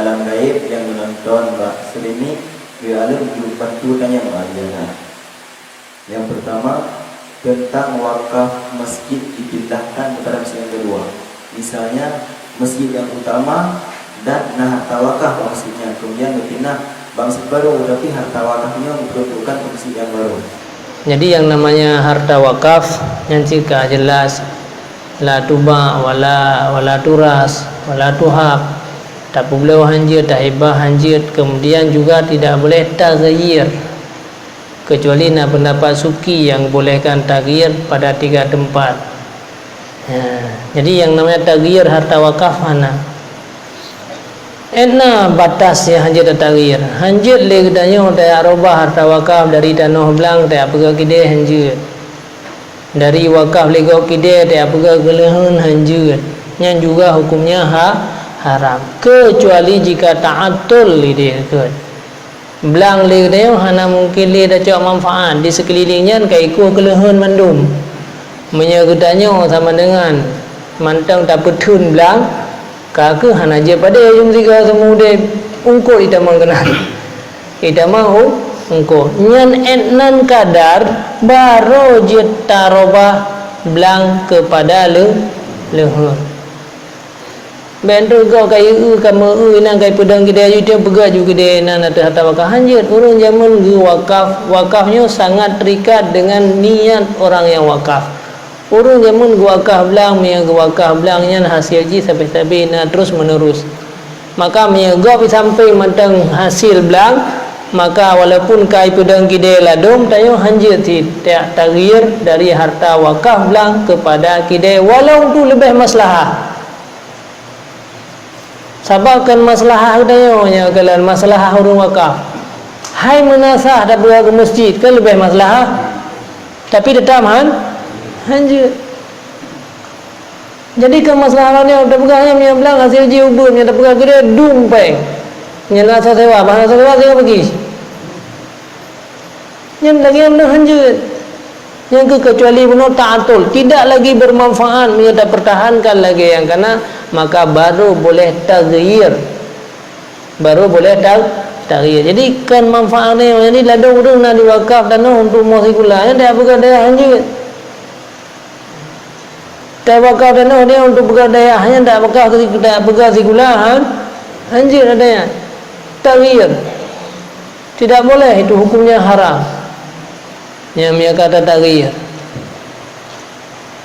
alam gaib yang menonton Mbak Selini alam bantu tanya Mbak. Yang pertama tentang wakaf masjid dipindahkan kepada masjid yang kedua. Misalnya masjid yang utama dan harta wakaf masjidnya kemudian berpindah masjid baru, tapi harta wakafnya diperuntukkan ke masjid yang baru. Jadi yang namanya harta wakaf yang jika jelas la tuba wala turas wala tuhab, tak boleh hanjir, tak hibah hanjir, kemudian juga tidak boleh taghyir, kecuali nak pendapat suki yang bolehkan taghyir pada 3 tempat. Jadi yang namanya taghyir harta wakaf mana? Enak batas yang hanjir taghyir. Hanjir le kedanya tak robah harta wakaf dari tanah belang tak apa kide hanjir. Dari wakaf lego kide tak apa gelehun hanjir. Yang juga hukumnya haram, kecuali jika ta'atul dia ke belang le dia hana mungkin le dah cak manfaat di sekelilingnya kai ku kelehun mandum menyegutanya sama dengan mantang tak petun belang kaka hana je pada jum tiga semua de ungko ita mangkenan ita mau ungko nyan etnan kadar baru je tarobah belang kepada lehun bentuk kau kai kamu nang kai pedang kita dia pegah juga dia nang ada harta wakaf hanjir. Orang zaman wakafnya sangat terikat dengan niat orang yang wakaf. Orang zaman wakaf belang yang wakaf belangnya hasil ji sampai terus menerus. Maka menyegap sampai matang hasil belang, maka walaupun kai pedang kita ladom tayo hanjir tidak taghyir dari harta wakaf belang kepada kita walau itu lebih maslahah. Sabarkan masalah adanya kalian masalah orang wakaf. Hai menasah dah pergi ke masjid kan lebih masalah. Tapi tetap hanjir. Jadi ke masalah ni dah pergi yang bilang hasil ji ubun yang dah pergi ke dia dumpeng. Yang nasa sewa, bahasa sewa dia pergi. Yang lagi yang hanjir. Yang kecuali benar ta'atul tidak lagi bermanfaat menyata pertahankan lagi yang kena, maka baru boleh taghyir, taghyir. Jadi kan manfaatnya ini ladang orang nak diwakaf tanah untuk musikula yang dia bukan daya hanjir, dia wakaf tanah dia untuk bukan daya hanya tak wakaf tidak bukan sikula hanjir adanya taghyir, tidak boleh, itu hukumnya haram. Yang dia kata taghyir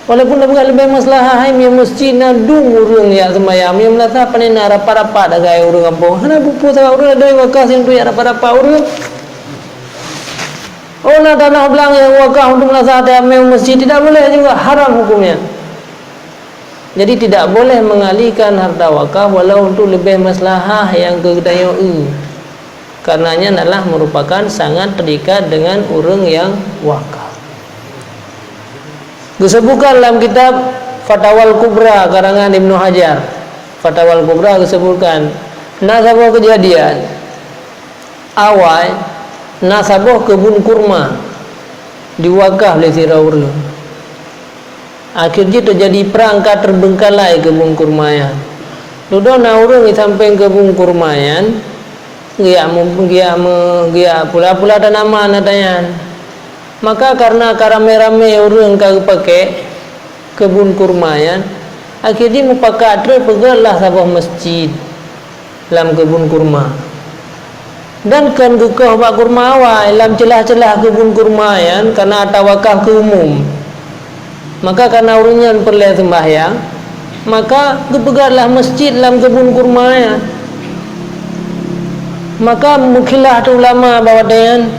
walaupun dah bukan lebih masalah hai yang masjid na dung urang yang sembahyang yang merasa panen rapa-rapa dah gaya urang kampung hana bupu sama urang ada wakaf yang tu ya rapa-rapa urang nak tanah belang yang wakaf untuk merasa ada yang masjid tidak boleh juga, haram hukumnya. Jadi tidak boleh mengalihkan harta wakaf walau untuk lebih maslahah yang kedaya karenanya adalah merupakan sangat terikat dengan orang yang wakaf. Disebutkan dalam kitab Fatawal Kubra karangan Ibnu Hajar. Fatawal Kubra disebutkan nasabah kejadian awal nasabah kebun kurma diwakaf oleh Firaun. Akhirnya terjadi perangkat terbengkalai kebun kurmayan. Duduk na orang di samping kebun kurmayan dia pula tanaman natanya. Maka karena rame-rame orang kau pakai kebun kurmayan, akhirnya mupakat terpegahlah sabah masjid dalam kebun kurma. Dan kan gukah bak kurma awal dalam celah-celah kebun kurmayan karena tawakaf ke umum. Maka karena orangnya perlu sembahyang, maka kepegahlah masjid dalam kebun kurmayan. Maka mukhilah ulama bawa dengan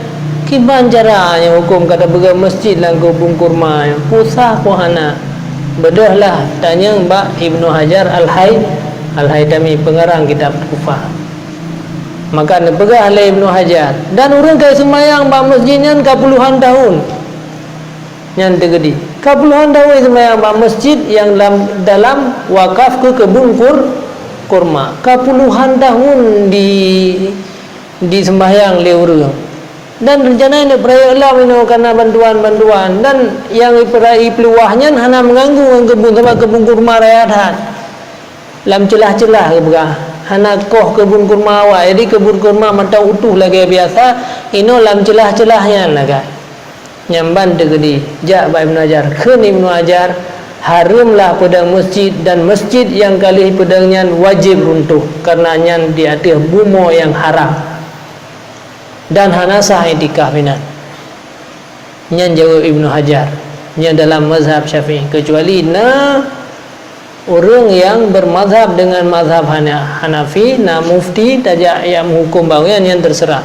kiban caranya hukum kata bega masjid dalam kebun kurma pusah pohana bedahlah tanya Mbak Ibnu Hajar Al-Haytami pengarang kitab Kufah. Maka nepegah oleh Ibnu Hajar dan orang kaya sembahyang Mbak masjidnya ke puluhan tahun yang tergedi ke puluhan tahun sembahyang Mbak masjid yang dalam wakaf ke kebun kurma ke puluhan tahun di sembahyang oleh orang. Dan rencana ini perayaan ini karena bantuan-bantuan dan yang iperai peluahnya hanya mengganggu kebun sama kebun kurma rakyat dalam celah-celah kebegah hanakoh kebun kurma awak. Jadi kebun kurma matang utuh lagi biasa, ino lam celah-celahnya naga. Nyamban tegedi, jak Ibnu Hajar, keun Ibnu Hajar haramlah pedang masjid, dan masjid yang kali pedangnya wajib runtuh karena nyan di atas bumo yang haram. Dan hanasah itikaf inan. Nyan jawab Ibnu Hajar, nyan dalam mazhab Syafi'i, kecuali orang yang bermazhab dengan mazhab Hanafi, mufti tajak yang menghukum bangunan yang terserah.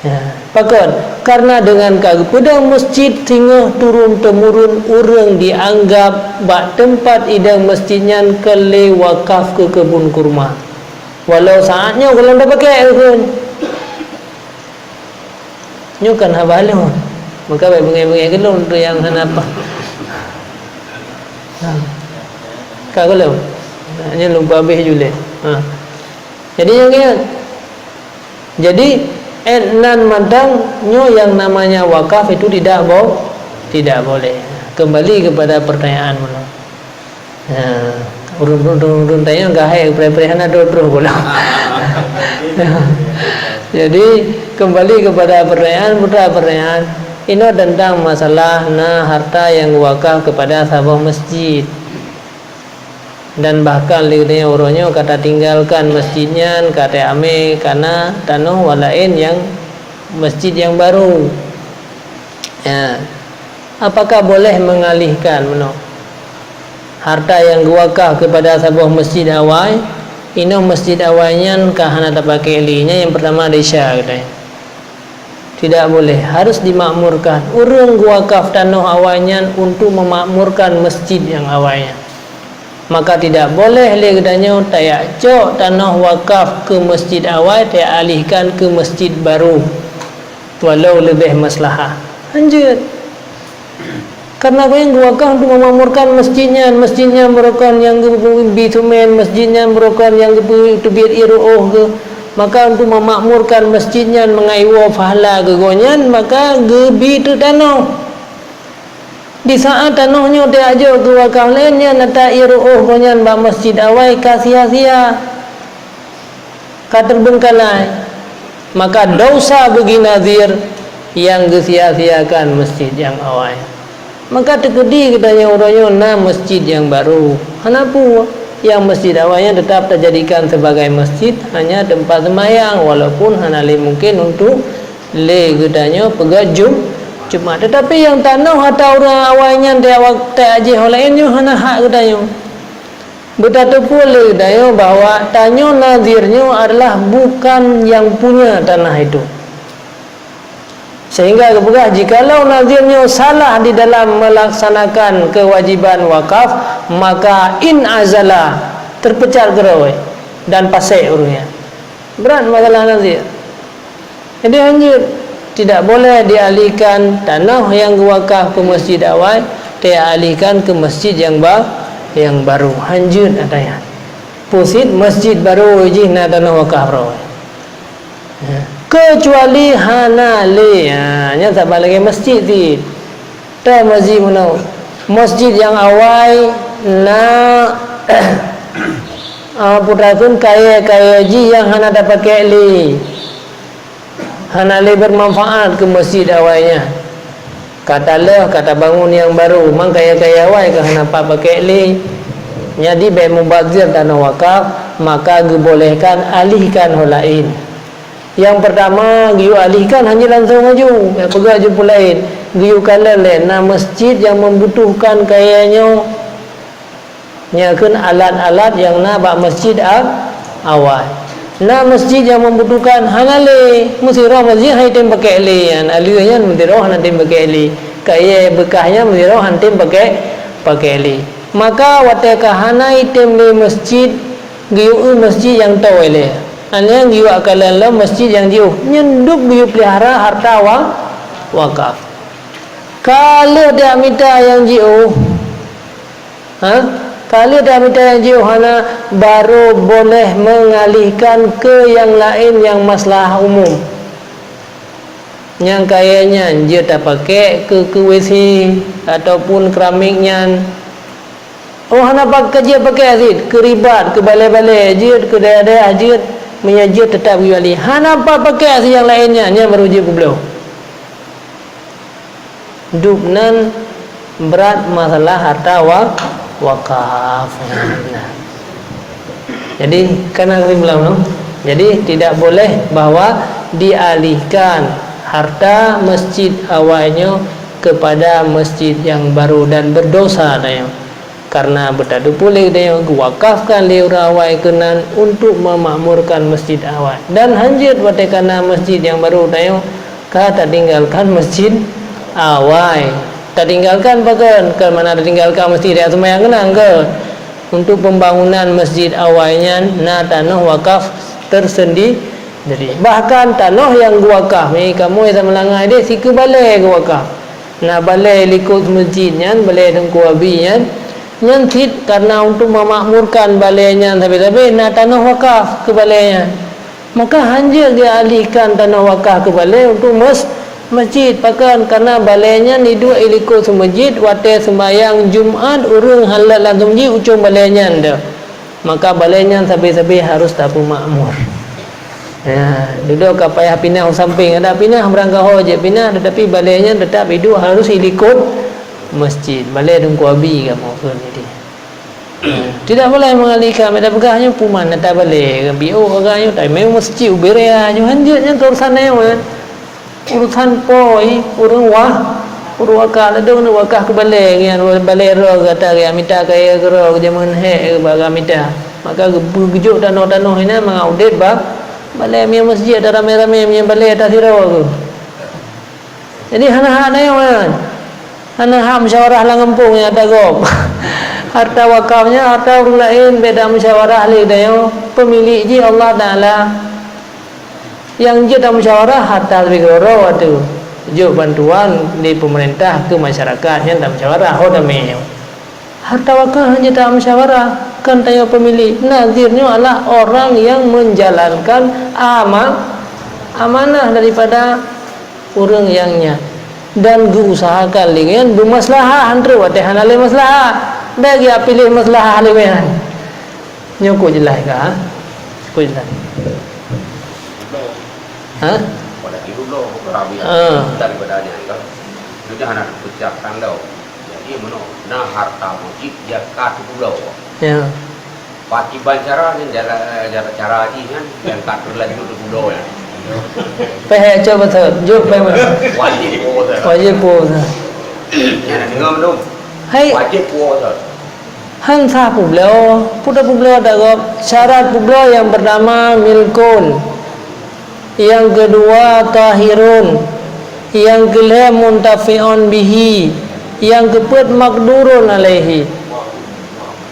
Ya, pakon karena dengan pedang masjid sehingga turun temurun orang dianggap bak tempat idang masjidnya kele wakaf ke kebun kurma. Walau saatnya kalau dah pakai pun. Nyo kan habalon. Maka baik bengai-bengai gelon tu yang apa. Kau kalau hanya lupa habis julek. Jadi yang ini, jadi nan madang nyo yang namanya wakaf itu tidak boleh. Kembali kepada pertanyaan mana. Urun tanya gahai perehana terus pula. Jadi kembali kepada pertanyaan ini tentang masalah harta yang wakaf kepada sahabat masjid. Dan bahkan lihatnya orangnya kata tinggalkan masjidnya, kata ame karena tanah walain yang masjid yang baru. Ya. Apakah boleh mengalihkan harta yang wakaf kepada sebuah masjid awal? Ini masjid awalnya kahana tak pakai linya yang pertama desa katanya. Tidak boleh, harus dimakmurkan. Urung wakaf tanah awalnya untuk memakmurkan masjid yang awalnya. Maka tidak boleh legadanya tayak cok tanah wakaf ke masjid awal tayak alihkan ke masjid baru walau lebih maslahah. Lanjut. Karena kau yang wakaf untuk memakmurkan masjidnya merupakan yang bitumen, masjidnya merupakan yang tubir iruh ke, maka untuk memakmurkan masjidnya mengaiwa pahala kegonyan, maka gebi tu tanah. Di saat tanahnya dia aja ke wakaf lainnya nata iruh konyan ba masjid awai sia-sia katerbengkalai, maka dosa bagi nazir yang sia-siakan masjid yang awai. Maka tekedi katanya orangnya masjid yang baru. Kenapa? Yang masjid awalnya tetap terjadikan sebagai masjid, hanya tempat sembahyang, walaupun hanali mungkin untuk le katanya pegajum cuma. Tetapi yang tanah atau orang awalnya dia waktu aja lainnya hana hak katanya. Betapa pula katanya bahwa tanya nazirnya adalah bukan yang punya tanah itu. Sehingga kepegah jikalau nazirnya salah di dalam melaksanakan kewajiban wakaf, maka in azala terpecah gerawai dan pasai urungnya. Berat masalah nazir. Jadi anjur tidak boleh dialihkan tanah yang wakaf ke masjid awal, dialihkan ke masjid yang baru. Anjur adanya. Pusit masjid baru je na tanah wakaf rawai. Kecuali hanale nya tak lagi masjid ti ta masjid mana masjid yang awal putratun kaya ji yang hana dapat pakai hanale bermanfaat ke masjid awalnya, kata bangun yang baru mang kaya awal ke hana pakai jadi baik mubazir tanah wakaf, maka dibolehkan alihkan holain. Yang pertama giu alihkan hanya langsung maju, pegang jumpa lain. Giu kala lain, masjid yang membutuhkan kayaknya nyakan alat-alat yang bak masjid awal. Masjid yang membutuhkan hanale mesti roh masjid hai tem pakai lian, alihnya mesti roh nanti pakai li. Kaya bekahnya mesti roh nanti pakai li. Maka wateka hanai tem le masjid giu masjid yang tawele. Hanya giu akalan lah masjid yang jauh nyenduk giu pelihara harta wakaf. Kalau dia minta yang jauh, kalau dia minta yang jauh, hana baru boleh mengalihkan ke yang lain yang masalah umum. Yang kayaknya dia tak pakai ke WC ataupun keramiknya. Oh hana pakai asid, ke ribat, ke balai-balai ajid, ke daerah ajid, menyajid tetap wali. Hana pakai asid yang lainnya, nya merujuk ke beliau. Dubnan berat masalah harta wakaf. Nah. Jadi karena bilang no? Jadi tidak boleh bahwa dialihkan harta masjid awalnya kepada masjid yang baru dan berdosa daya. Karena bertadu pulih daya wakafkan li orang awal kenan untuk memakmurkan masjid awal. Dan hanjit watekana masjid yang baru daya kata tinggalkan masjid awal. Tak tinggalkan bagan ke mana tinggalkan masjid yang semayang kenang ke untuk pembangunan masjid awalnya na tanah wakaf tersendiri. Jadi bahkan tanah yang wakaf ni kamu yang melangai dia siku balai ke wakaf. Nah balai likut masjidnya, balai dengku abinya nyantit karena untuk memakmurkan balainya tapi na tanah wakaf ke balainya. Maka hanjil dia alihkan tanah wakaf ke balai untuk masjid pakan karena balainya ni dua ikut masjid wate sembahyang Jumaat urang halal langsung masjid ucung balainya anda. Maka balainya sabi-sabi harus tapu makmur. Ya, duduk ke payah pindah samping ada pindah berangkat je pindah tetapi balainya tetap hidup harus ikut masjid. Balai dengku abi kamu ke ni. Tidak boleh mengalihkan meda pegahnya puman tak boleh. Bio agaknya tak mai masjid berea je hanjutnya urusan kan. Urusan poi urang urang akal ada nak wakah ke balai kan balai ro kata dia minta kaya ro jaman he baga minta. Maka gejuk tanah-tanah ini mengaudit balai mi masjid ada ramai-ramai mi balai atas sirau tu. Jadi hana-hana kan. Hana musyawarah lang kampung yang ada gop. Harta wakafnya harta orang lain beda musyawarah li dayo pemilik ji Allah Taala. Yang je dalam musyawarah harta bigoro tu. Jo bantuan di pemerintah ke masyarakat yang dalam musyawarah hodame. Harta wakaf hanya dalam musyawarah kan tanya pemilik. Nazirnya adalah orang yang menjalankan amanah daripada orang yangnya dan diusahakan dengan bermaslahah antara wate hanale maslahah. Dah dia pilih maslahah lewehan. Nyoko jelas ka? Ko jelas. Ha? Pada itu lo kerabian daripada dia kan. Itu jangan ada ucapkan lo. Jadi mana nah harta wajib zakat pulau. Ya. Wajiban cara ni cara haji kan yang kat lagi tu pulau ya. Peh coba tu, jom peh. Wajib pulau. Wajib puasa. Ya dengar belum? Hai, Wajib puasa. hansa pulau, putra pulau ada syarat pulau yang pertama milkun, yang kedua tahirun, yang kelima muntafi'un bihi, yang keempat makdurun alaihi.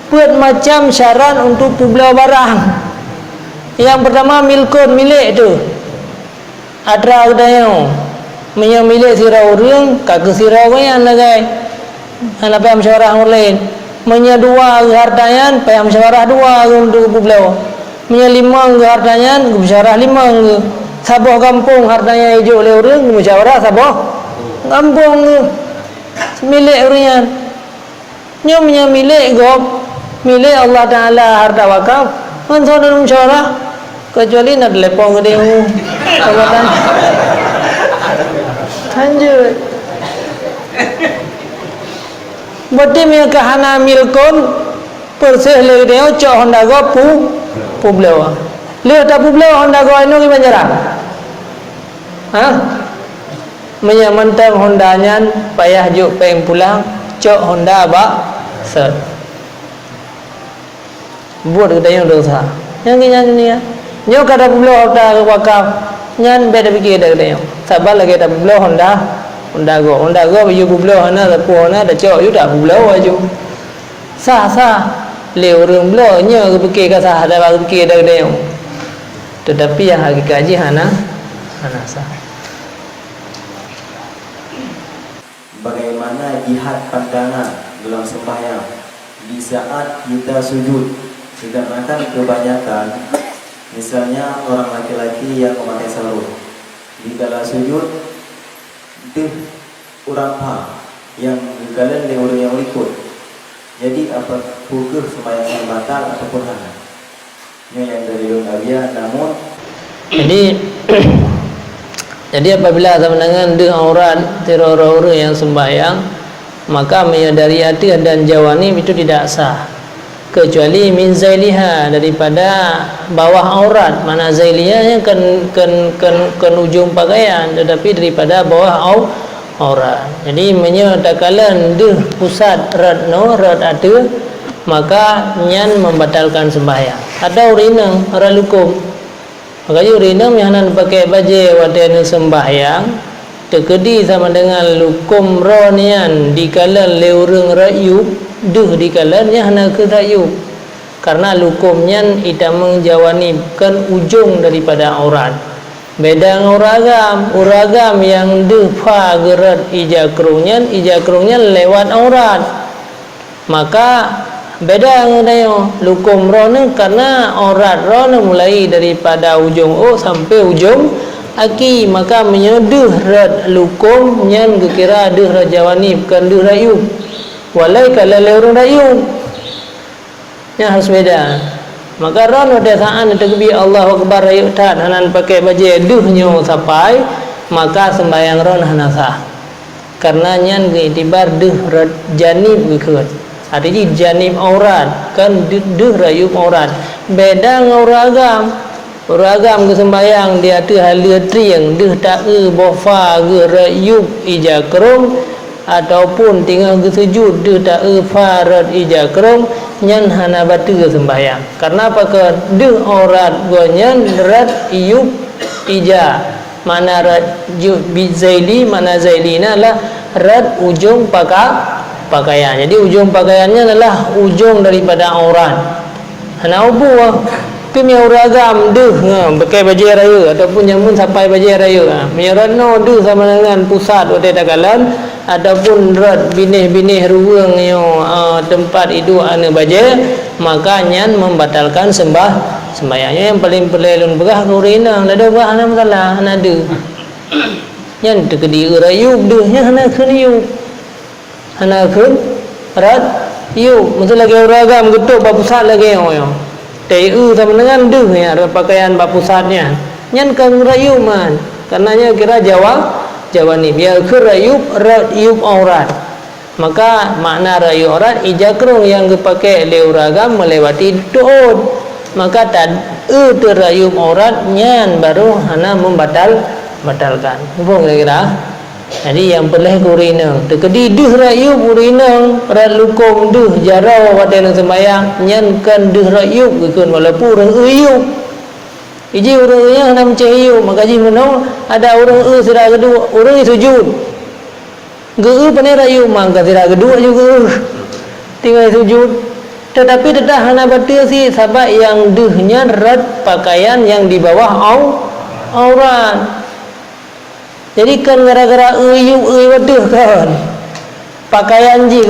Buat macam syarat untuk pulau barang. Yang pertama milkun, milik tu. Ada yang milik sirau orang, kagak sirau yang lagai. Anak payah musyawarah orang lain. Dua hartanya, payah musyawarah dua untuk pulau. Lima hartanya, musyawarah lima. Sabah kampung hartanya hijau oleh orang, musyawarah sabah kampung milik orang. Nyo milik gop, milik Allah Taala harta wakaf. Kan saudara musyawarah kecuali nak lepong ke dia. Allah Taala. Lanjut. Berarti mereka hana milkon persih le dia cok honda go pu blewa. Le ta pu blewa honda go ino ki banjara. Ha? Menyamantang hondanya payah juk peng pulang cok honda ba set. Buat kita yang dosa. Yang ni ya. Nyo kada pu blewa honda wakaf. Nyan beda fikir dah kita yang. Sabar lagi ta pu blewa honda go baju bublo hana da po na da cho yu da bublo aju sa leu rung blo nya ke pikir ka sah da ba pikir da deu tetapi yang hakikat ji hana sah. Bagaimana jihad pandangan dalam sembahyang di saat kita sujud? Sedangkan kebanyakan misalnya orang laki-laki yang memakai sarung di dalam sujud orang yang kalian orang yang ikut. Jadi apa pukul sembahyang yang batal ataupun hana. Ini yang dari Ibn Arya. Namun jadi apabila sama dengan deh aurat orang-orang yang sembahyang, maka menyadari hati dan jawani itu tidak sah, kecuali min zailiha, daripada bawah aurat. Mana zailiyahnya kan ujung pakaian, tetapi daripada bawah aurat. Jadi menyatakan deh pusat rat ada, maka nyan membatalkan sembahyang. Ada urina ralukum, maka urina yang nan pakai baju wadah sembahyang terkedi sama dengan lukum ronian di kalan leureng rayub duh di kalannya hana ke rayub, karena lukumnya ita menjawanibkan ujung daripada aurat. Beda uragam yang duh fa gerat ijakrungnya lewat aurat, maka beda ngadayo lukum rone, karena aurat rone mulai daripada ujung sampai ujung aki, maka menyeduh rad lukum nyan gekira duh rajawani bukan duh rayub, walai kalau leurung rayub nya harus beda. Maka ron pada saat takbir Allahu akbar rayub tat hanan pakai baju duh nyo sampai, maka sembahyang ron hana sah, karena nyan geitibar duh rad janib gekut. Artinya janib aurat kan duh rayub aurat. Beda ngauragam ke sembahyang dia tu halia triang duh tak bofa ge rayub ijakrum, ataupun tinggal ke sujud duh tak farad ijakrum, nyan hana batu ke sembahyang. Karena apa ke duh aurat gonyan rad iyub ija, mana rad bizaili, mana zailina lah rad ujung pakaian. Jadi ujung pakaiannya adalah ujung daripada aurat. Hana ubu kami uragam duh pakai baju raya ataupun nyamun sampai baju raya. Menyerano duh sama dengan pusat waktu dagalan, ataupun rad binih-binih ruang yo tempat itu ane baju, maka nyan membatalkan sembahyangnya. Yang paling pelelun begah urina lada begah hana masalah hana duh. Nyan tekedi rayub duhnya hana keniu. Hana kun rat yu mesti lagi uragam getuk bapusat lagi yo TU sama dengan duh ya pakaian bapusatnya nyan kan rayu man, karenanya kira jawani biar ke rayub aurat, maka makna rayu aurat ijakrung yang dipakai leuragam melewati dood, maka tad terayub aurat nyan baru hana membatalkan. Hubung kira-kira. Jadi yang peleh kurina tekedi duh rayub urina rad lukum duh jarau wadah nang sembayang nyan kan duh rayub gekun walaupun urang uyub iji urang yang nam cahiyu, maka ji menau ada urang sira kedua urang sujud geu pane rayub mangka sira kedua juga tinggal sujud, tetapi tetap hana batil si sabab yang duhnya rad pakaian yang di bawah aurat. Jadi kan gara-gara waduh kan pakaian ji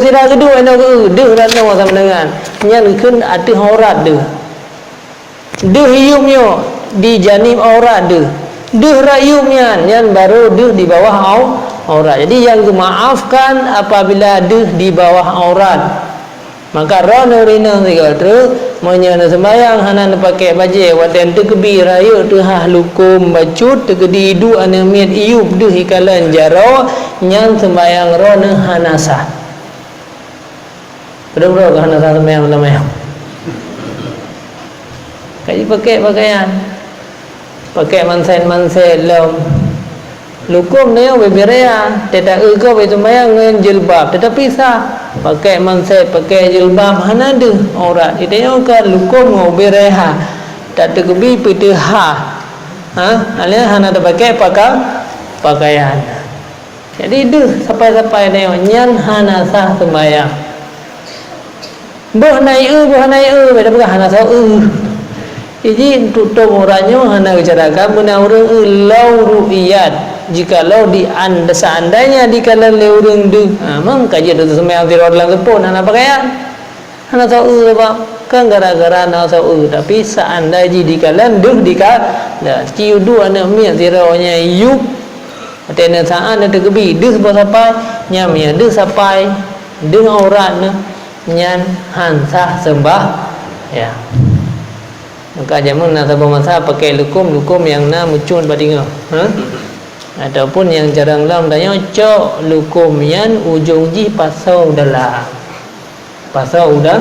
sira kedua no duh ran no sama dengan nyan keun atuh aurat duh hiyumnya di janib aurat duh rayumnya nyan baru duh di bawah aurat. Jadi yang dimaafkan apabila duh di bawah aurat, maka rono rina tiga tu menyana sembayang hanan pakai baju wadan tekbi raya tu lukum bacut tekedi du anamit iyub duh ikalan jaro nyang sembayang rono hanasa. Bro hanasa sembayang sembayang. Kaji pakai pakaian, pakai mansen lom. Lukum ni yang berbeza, tidak ego bersembahyang dengan jilbab, tetapi sah pakai mansai, pakai jilbab hana ada aurat. Itu yang kan lukum berbeza, tak terkebi putihah, alias hana ada pakai pakaian. Jadi itu sampai ni nyan hana sah sembahyang. Buh naik, beda bukan hana sah Jadi tutup orangnya hana bicarakan menawar lau ru'iyat. Jikalau seandainya di kalan leurung du, memang kaji tu semua di luar lang pun hana pakaian, hana tahu apa kan gara-gara hana tahu. Tapi seandainya di kalan du di kalan ciu du anak mian tirawanya yuk, atau saat nanti kebi du sampai nyamnya du sampai du aurat nyan han sah sembah ya. Maka jamun nasabah masa pakai lukum yang na mucun badingo. Ataupun yang jarang lam tanya cok lukum yan ujung ji pasau dalam. Pasau udah.